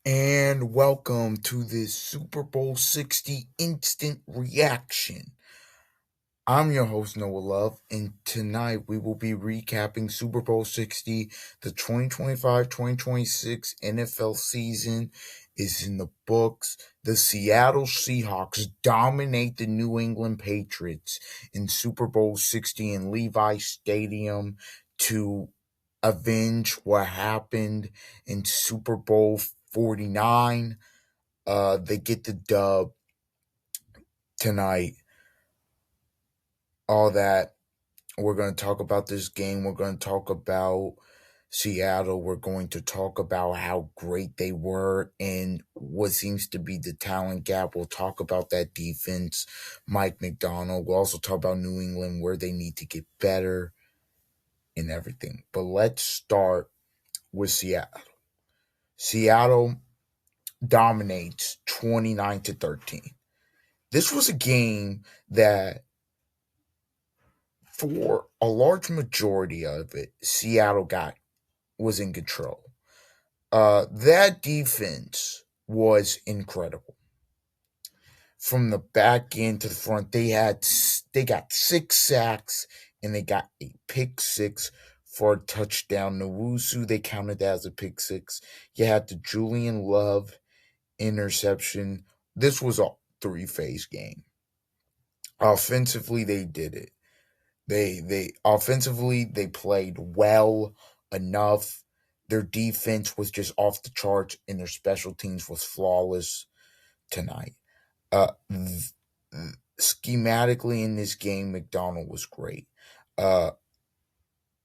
And welcome to this Super Bowl 60 instant reaction. I'm your host, Noah Love, and tonight we will be recapping Super Bowl 60. The 2025-2026 NFL season is in the books. The Seattle Seahawks dominate the New England Patriots in Super Bowl 60 in Levi Stadium to avenge what happened in Super Bowl 49. They get the dub tonight. All that. We're going to talk about this game. We're going to talk about Seattle. We're going to talk about how great they were and what seems to be the talent gap. We'll talk about that defense, Mike McDonald. We'll also talk about New England, where they need to get better and everything. But let's start with Seattle. Seattle dominates 29-13. This was a game that for a large majority of it, Seattle got was in control. That defense was incredible. From the back end to the front, they got 6 sacks and they got a pick six for a touchdown. Nowusu, they counted that as a pick six. You had the Julian Love interception. This was a three-phase game. Offensively, they did it. They offensively they played well enough. Their defense was just off the charts, and their special teams was flawless tonight. Schematically in this game, McDonald was great. Uh,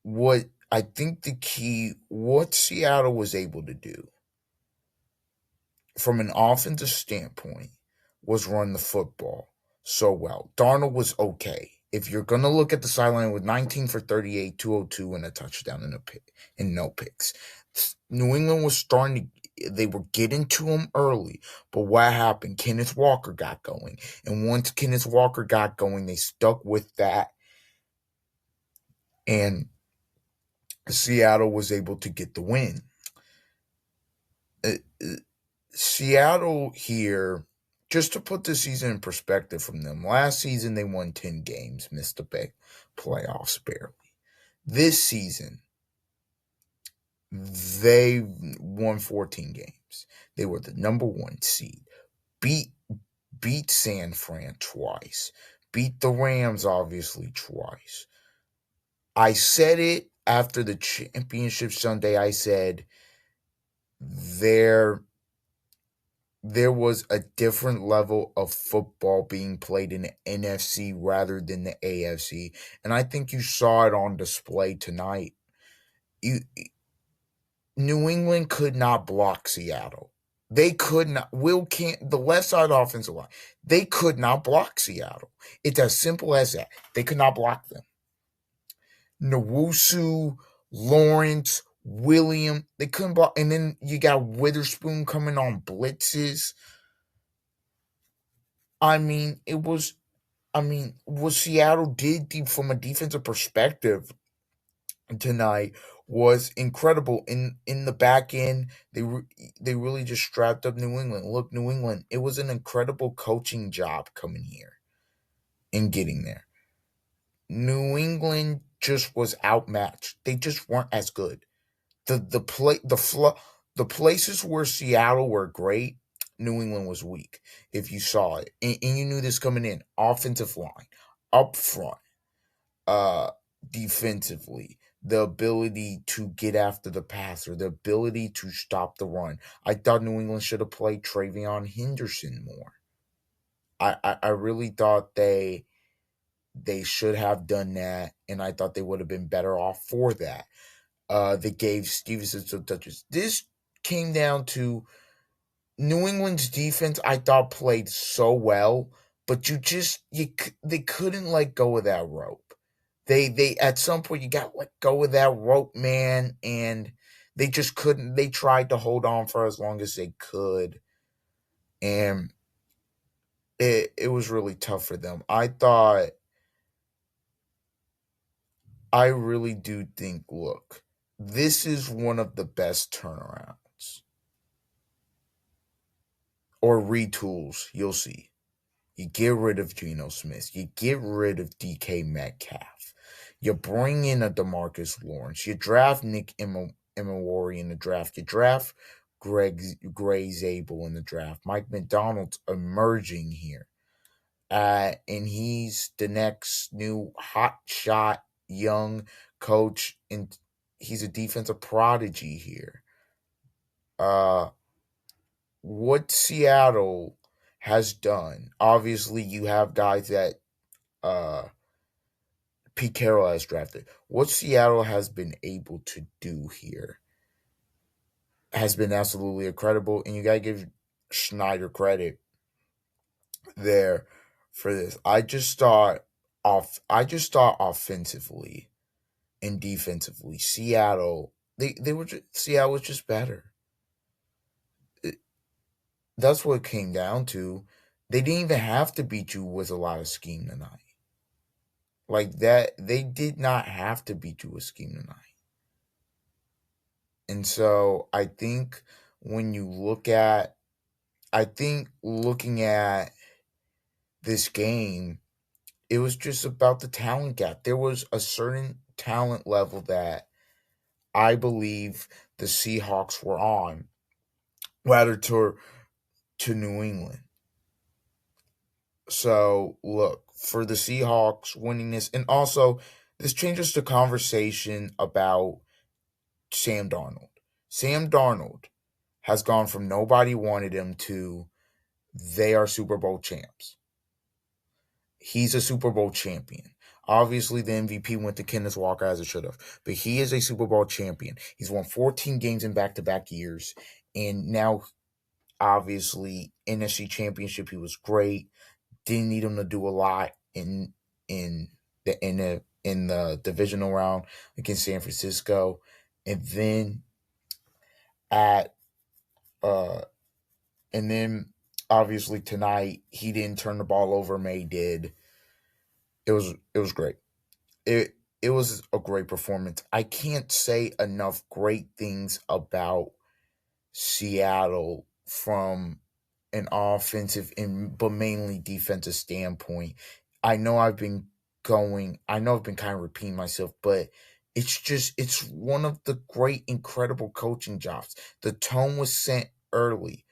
what I think the key, what Seattle was able to do from an offensive standpoint was run the football so well. Darnold was okay. If you're going to look at the sideline with 19 for 38, 202, and a touchdown and a pick and no picks. New England was starting to, they were getting to him early, but what happened? Kenneth Walker got going. And once Kenneth Walker got going, they stuck with that. And Seattle was able to get the win. Uh, uh, Seattle here, just to put the season in perspective from them, last season they won 10 games, missed the big playoffs barely. This season, they won 14 games. They were the number one seed. Beat beat San Fran twice. Beat the Rams obviously twice. I said it after the championship Sunday. I said they're there was a different level of football being played in the NFC rather than the AFC, and I think you saw it on display tonight. You, New England could not block Seattle. They could not. Will can't the left side offensive line. They could not block Seattle. It's as simple as that. They could not block them. Nowusu, Lawrence, William. They couldn't block. And then you got Witherspoon coming on blitzes. I mean, it was what Seattle did from a defensive perspective tonight was incredible. In the back end, they really just strapped up New England. Look, New England, it was an incredible coaching job coming here and getting there. New England just was outmatched. They just weren't as good. The play the places where Seattle were great, New England was weak. If you saw it, and you knew this coming in, offensive line, up front, uh, defensively, the ability to get after the passer, the ability to stop the run. I thought New England should have played Travion Henderson more. I really thought they should have done that, and I thought they would have been better off for that. They gave Stevenson some touches. This came down to New England's defense. I thought played so well, but they couldn't let go of that rope. They at some point you got to let go of that rope, man, and they just couldn't. They tried to hold on for as long as they could, and it was really tough for them. I really do think, look, this is one of the best turnarounds or retools. You'll see. You get rid of Geno Smith. You get rid of DK Metcalf. You bring in a Demarcus Lawrence. You draft Nick Imawari in the draft. You draft Gray Zabel in the draft. Mike McDonald's emerging here. And he's the next new hot shot young coach, and he's a defensive prodigy here. Uh, what Seattle has done, obviously, you have guys that uh, Pete Carroll has drafted. What Seattle has been able to do here has been absolutely incredible, and you gotta give Schneider credit there for this. I just thought offensively and defensively, Seattle was just better. It- that's what it came down to. They didn't even have to beat you with a lot of scheme tonight. Like that, they did not have to beat you with scheme tonight. And so when you look at, I think looking at this game, it was just about the talent gap. There was a certain talent level that I believe the Seahawks were on, rather to New England. So look for the Seahawks winning this, and also this changes the conversation about Sam Darnold. Sam Darnold has gone from nobody wanted him to they are Super Bowl champs. He's a Super Bowl champion. Obviously, the MVP went to Kenneth Walker as it should have, but he is a Super Bowl champion. He's won 14 games in back to back years, and now, obviously, NFC Championship, he was great. Didn't need him to do a lot in the divisional round against San Francisco, and then at uh and then obviously tonight he didn't turn the ball over. May did. It was great. It was a great performance. I can't say enough great things about Seattle from an offensive and but mainly defensive standpoint. I know I've been kind of repeating myself, but it's one of the great, incredible coaching jobs. The tone was set early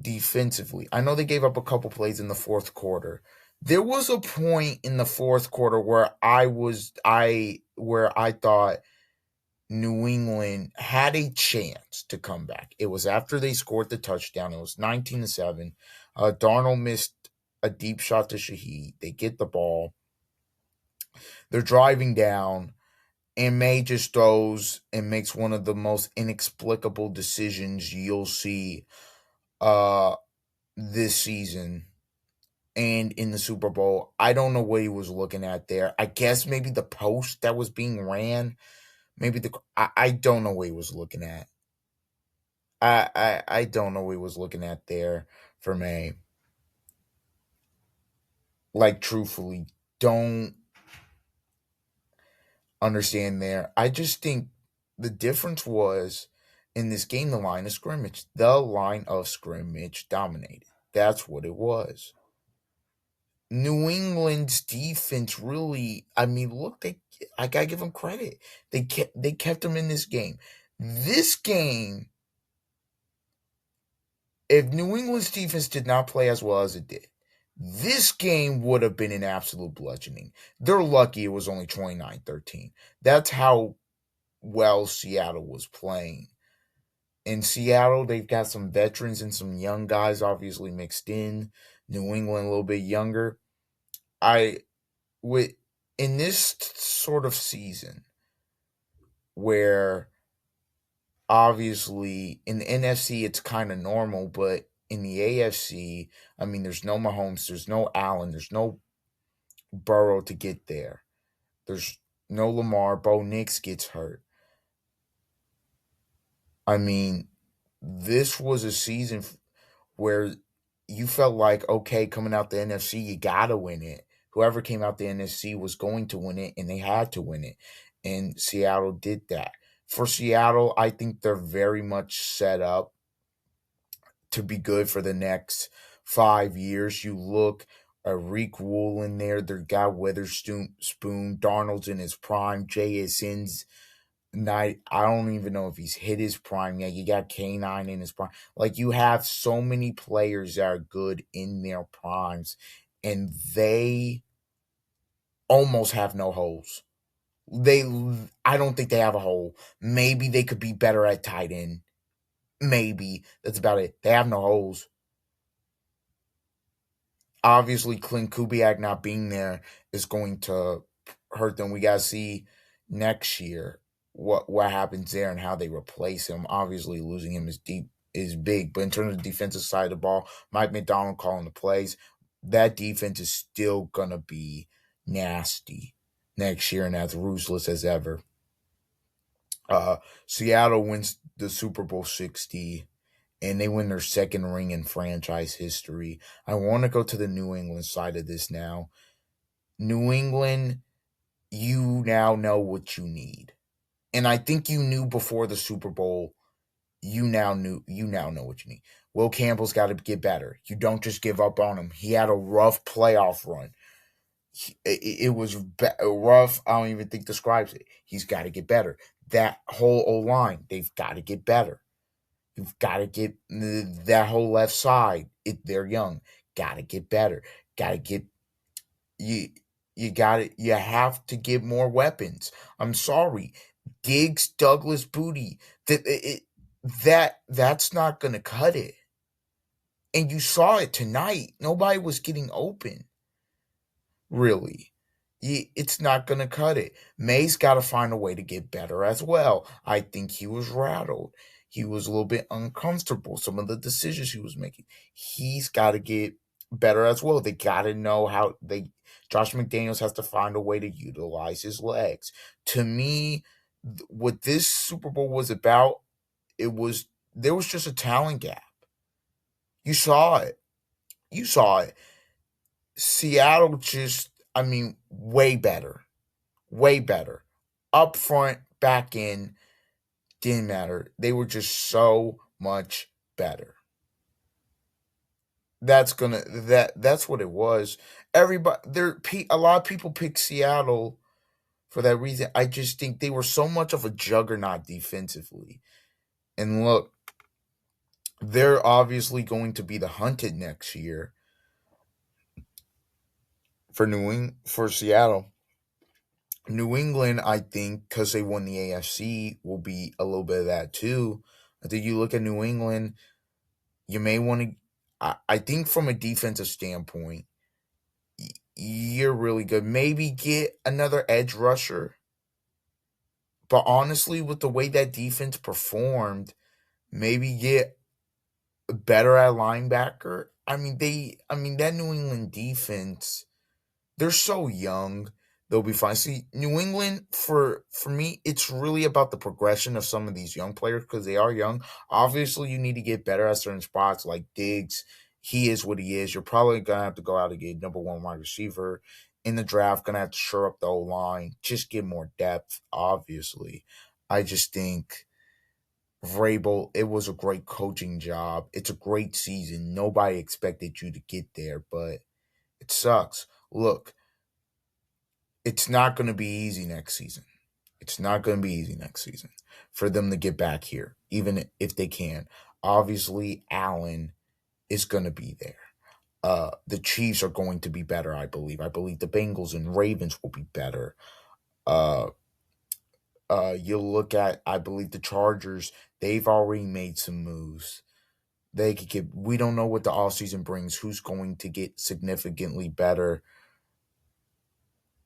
defensively. I know they gave up a couple plays in the fourth quarter. There was a point in the fourth quarter where I thought New England had a chance to come back. It was after they scored the touchdown. It was 19-7. Darnold missed a deep shot to Shaheed. They get the ball. They're driving down, and May just throws and makes one of the most inexplicable decisions you'll see uh, this season and in the Super Bowl. I don't know what he was looking at there. I guess maybe the post that was being ran. I don't know what he was looking at. I don't know what he was looking at there for me. Like truthfully, don't understand there. I just think the difference was in this game, the line of scrimmage. The line of scrimmage dominated. That's what it was. New England's defense really, I mean, look, I gotta give them credit. They kept them in this game. This game, if New England's defense did not play as well as it did, this game would have been an absolute bludgeoning. They're lucky it was only 29-13. That's how well Seattle was playing. In Seattle, they've got some veterans and some young guys obviously mixed in. New England a little bit younger. I with in this sort of season where obviously in the NFC it's kind of normal, but in the AFC, I mean, there's no Mahomes, there's no Allen, there's no Burrow to get there. There's no Lamar. Bo Nix gets hurt. I mean, this was a season where you felt like, okay, coming out the NFC, you gotta win it. Whoever came out the NFC was going to win it, and they had to win it. And Seattle did that. For Seattle, I think they're very much set up to be good for the next 5 years. You look at Reek Wool in there, their guy Witherspoon, Darnold's in his prime, J.S.N's night. I don't even know if he's hit his prime yet. You got K9 in his prime. Like, you have so many players that are good in their primes, and they almost have no holes. I don't think they have a hole. Maybe they could be better at tight end. Maybe. That's about it. They have no holes. Obviously, Clint Kubiak not being there is going to hurt them. We gotta see next year what happens there and how they replace him. Obviously, losing him is big, but in terms of the defensive side of the ball, Mike McDonald calling the plays, that defense is still gonna be nasty next year and as ruthless as ever. Seattle wins the Super Bowl 60 and they win their second ring in franchise history. I want to go to the New England side of this now. New England, you now know what you need. And I think you knew before the Super Bowl, you now know what you need. Will Campbell's got to get better. You don't just give up on him. He had a rough playoff run. It was rough. I don't even think describes it. He's got to get better. That whole O line, they've got to get better. You've got to get that whole left side. They're young. Got to get better. Got to get you. You got it. You have to get more weapons. I'm sorry, Diggs, Douglas, Booty. That's not gonna cut it. And you saw it tonight. Nobody was getting open. Really. It's not going to cut it. May's got to find a way to get better as well. I think he was rattled. He was a little bit uncomfortable. Some of the decisions he was making. He's got to get better as well. They got to know how Josh McDaniels has to find a way to utilize his legs. To me, what this Super Bowl was about, there was just a talent gap. You saw it. Seattle just, way better. Way better. Up front, back in, didn't matter. They were just so much better. That's what it was. A lot of people pick Seattle for that reason. I just think they were so much of a juggernaut defensively. And look, they're obviously going to be the hunted next year for Seattle. New England, I think, because they won the AFC, will be a little bit of that too. I think you look at New England, you may want to. I think from a defensive standpoint, you're really good. Maybe get another edge rusher. But honestly, with the way that defense performed, maybe get better at linebacker. That New England defense, they're so young. They'll be fine. See, New England, for me, it's really about the progression of some of these young players because they are young. Obviously, you need to get better at certain spots like Diggs. He is what he is. You're probably going to have to go out and get number one wide receiver in the draft. Going to have to shore up the whole line. Just get more depth, obviously. I just think Vrabel, it was a great coaching job. It's a great season. Nobody expected you to get there, but it sucks. Look, it's not going to be easy next season. It's not going to be easy next season for them to get back here, even if they can. Obviously, Allen is going to be there. The Chiefs are going to be better, I believe. I believe the Bengals and Ravens will be better. You'll look at, I believe, the Chargers. They've already made some moves. They could get. We don't know what the offseason brings. Who's going to get significantly better?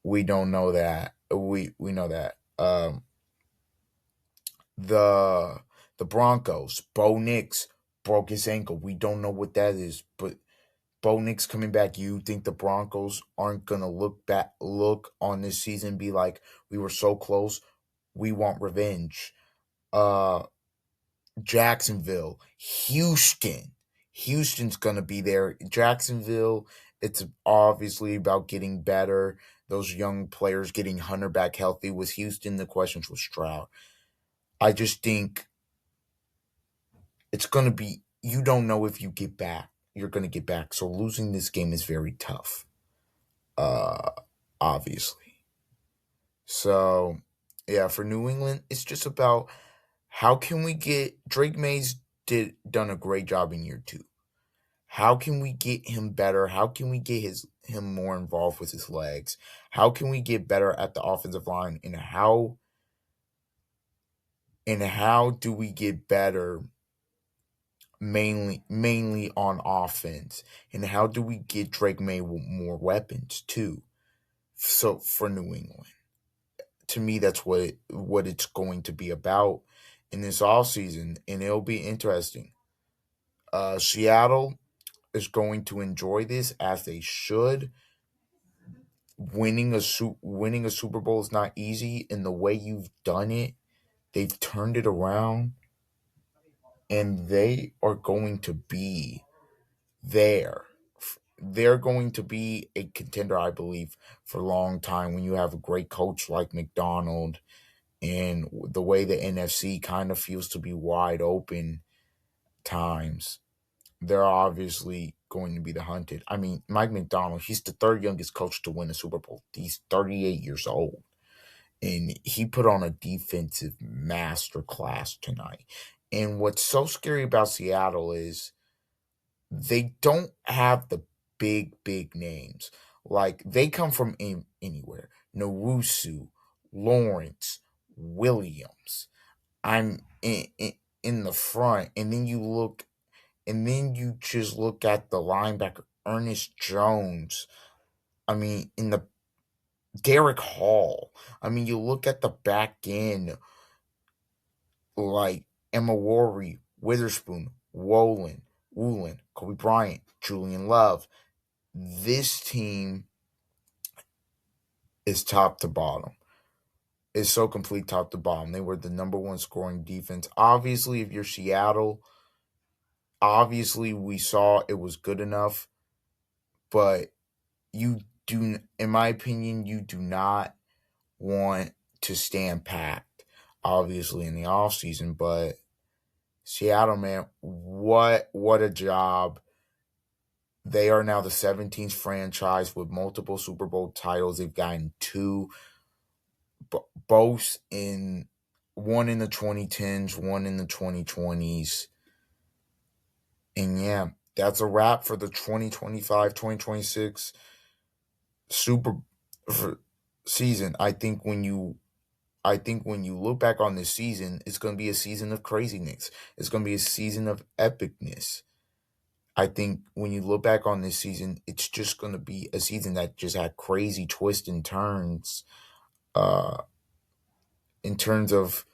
We don't know that. We know that. The Broncos. Bo Nix broke his ankle. We don't know what that is, but Bo Nix coming back. You think the Broncos aren't gonna look on this season, and be like, we were so close. We want revenge. Jacksonville, Houston. Houston's going to be there. Jacksonville, it's obviously about getting better. Those young players getting Hunter back healthy. With Houston, the questions with Stroud. I just think it's going to be you don't know if you get back, you're going to get back. So losing this game is very tough, uh, obviously. So, yeah, for New England, it's just about how can we get Drake Mays done a great job in year 2. How can we get him better? How can we get him more involved with his legs? How can we get better at the offensive line? And how do we get better mainly on offense? And how do we get Drake May more weapons too? So for New England, to me, that's what it's going to be about in this offseason, and it'll be interesting. Seattle is going to enjoy this as they should. Winning a Super Bowl is not easy, and the way you've done it, they've turned it around, and they are going to be there. They're going to be a contender, I believe, for a long time when you have a great coach like McDonald, and the way the NFC kind of feels to be wide open times. They're obviously going to be the hunted. I mean, Mike McDonald, he's the third youngest coach to win a Super Bowl. He's 38 years old. And he put on a defensive masterclass tonight. And what's so scary about Seattle is they don't have the big names. Like, they come from anywhere. Narusu, Lawrence, Williams. I'm in the front. And then you just look at the linebacker, Ernest Jones. I mean, in the Derek Hall. I mean, you look at the back end, like Emma Worry, Witherspoon, Woolen, Kobe Bryant, Julian Love. This team is top to bottom. It's so complete top to bottom. They were the number one scoring defense. Obviously, if you're Seattle, obviously we saw it was good enough, but you do, in my opinion, you do not want to stand packed, obviously, in the offseason. But Seattle, man, what a job. They are now the 17th franchise with multiple Super Bowl titles. They've gotten two, both in one in the 2010s, one in the 2020s. And yeah, that's a wrap for the 2025-2026 Super season. I think when you look back on this season, it's going to be a season of craziness. It's going to be a season of epicness. I think when you look back on this season, it's just going to be a season that just had crazy twists and turns, uh, in terms of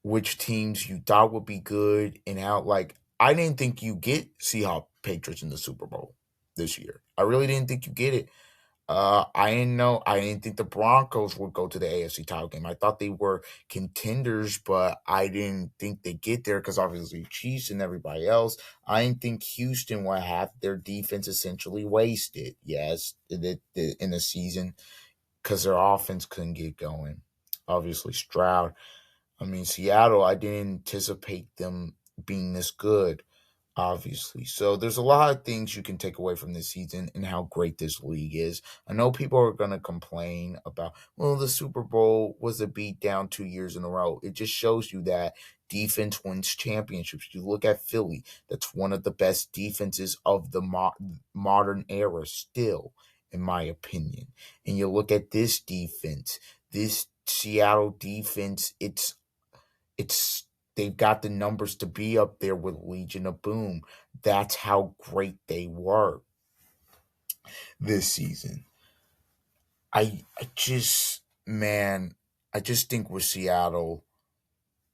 which teams you thought would be good and how. Like, I didn't think you get Seahawks Patriots in the Super Bowl this year. I really didn't think you get it. I didn't know. I didn't think the Broncos would go to the AFC title game. I thought they were contenders, but I didn't think they'd get there because obviously Chiefs and everybody else. I didn't think Houston would have their defense essentially wasted. Yes, in the season because their offense couldn't get going. Obviously Stroud. I mean, Seattle, I didn't anticipate them being this good, obviously. So there's a lot of things you can take away from this season and how great this league is. I know people are going to complain about, well, the Super Bowl was a beat down 2 years in a row. It just shows you that defense wins championships. You look at Philly, that's one of the best defenses of the modern era still, in my opinion. And you look at this defense, this Seattle defense, it's they've got the numbers to be up there with Legion of Boom. That's how great they were this season. I just, man, I just think with Seattle,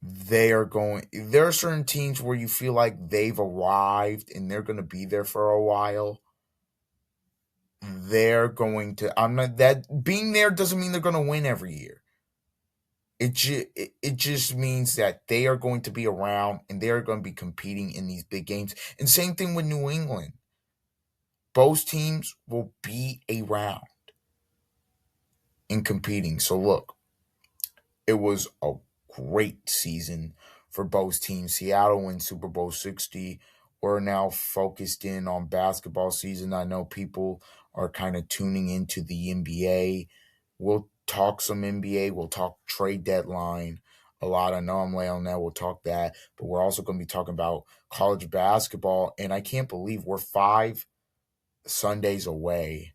there are certain teams where you feel like they've arrived and they're going to be there for a while. I'm not, that being there doesn't mean they're going to win every year. It just means that they are going to be around and they are going to be competing in these big games. And same thing with New England. Both teams will be around and competing. So look, it was a great season for both teams. Seattle wins Super Bowl 60, we're now focused in on basketball season. I know people are kind of tuning into the NBA. We'll talk some NBA. We'll talk trade deadline a lot. I know I'm late on that. We'll talk that. But we're also going to be talking about college basketball. And I can't believe we're 5 Sundays away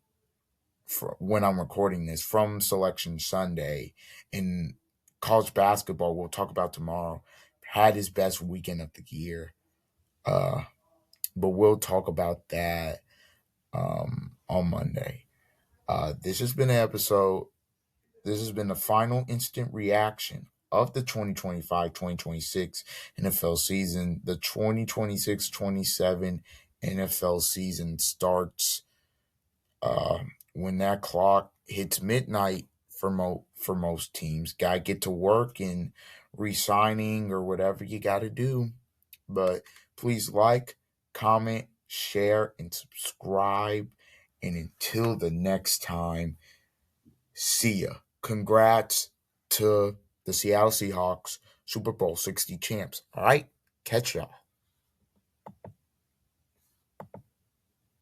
for when I'm recording this from Selection Sunday. In college basketball, we'll talk about tomorrow, had his best weekend of the year. Uh, but we'll talk about that on Monday. This has been an episode. This has been the final instant reaction of the 2025-2026 NFL season. The 2026-27 NFL season starts when that clock hits midnight for most teams. Got to get to work and re-signing or whatever you got to do. But please like, comment, share, and subscribe. And until the next time, see ya. Congrats to the Seattle Seahawks, Super Bowl 60 champs. All right, catch y'all.